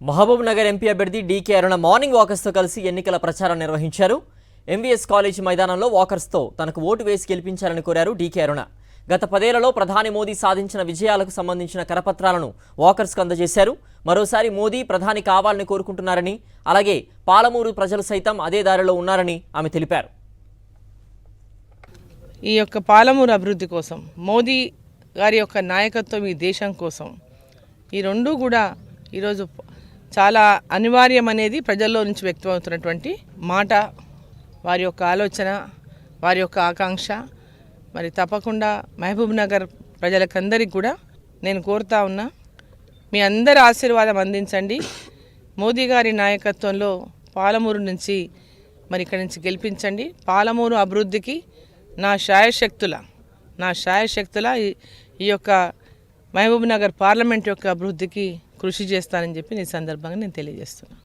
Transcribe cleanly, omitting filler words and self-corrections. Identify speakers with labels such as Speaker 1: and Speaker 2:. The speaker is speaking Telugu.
Speaker 1: మహబూబ్ నగర్ ఎంపీ అభ్యర్థి డీకే అరుణ మార్నింగ్ వాకర్స్తో కలిసి ఎన్నికల ప్రచారం నిర్వహించారు. ఎంవీఎస్ కాలేజ్ మైదానంలో వాకర్స్తో తనకు ఓటు వేసి గెలిపించాలని కోరారు డీకే అరుణ. గత 10 ఏళ్లలో ప్రధాని మోదీ సాధించిన విజయాలకు సంబంధించిన కరపత్రాలను వాకర్స్కు అందజేశారు. మరోసారి మోదీ ప్రధాని కావాలని కోరుకుంటున్నారని, అలాగే పాలమూరు ప్రజలు సైతం అదే దారిలో ఉన్నారని ఆమె తెలిపారు.
Speaker 2: ఈ యొక్క పాలమూరు అభివృద్ధి కోసం, మోదీ గారి యొక్క నాయకత్వం ఈ దేశం కోసం, ఈ రెండూ కూడా ఈరోజు చాలా అనివార్యం అనేది ప్రజల్లో నుంచి వ్యక్తమవుతున్నటువంటి మాట, వారి యొక్క ఆలోచన, వారి యొక్క ఆకాంక్ష. మరి తప్పకుండా మహబూబ్ నగర్ ప్రజలకందరికీ కూడా నేను కోరుతా ఉన్నా, మీ అందరి ఆశీర్వాదం అందించండి. మోదీ గారి నాయకత్వంలో పాలమూరు నుంచి మరి ఇక్కడి నుంచి గెలిపించండి. పాలమూరు అభివృద్ధికి నా శాయశక్తుల ఈ యొక్క మహబూబ్ నగర్ పార్లమెంట్ యొక్క అభివృద్ధికి కృషి చేస్తానని చెప్పి ఈ సందర్భంగా నేను తెలియజేస్తున్నాను.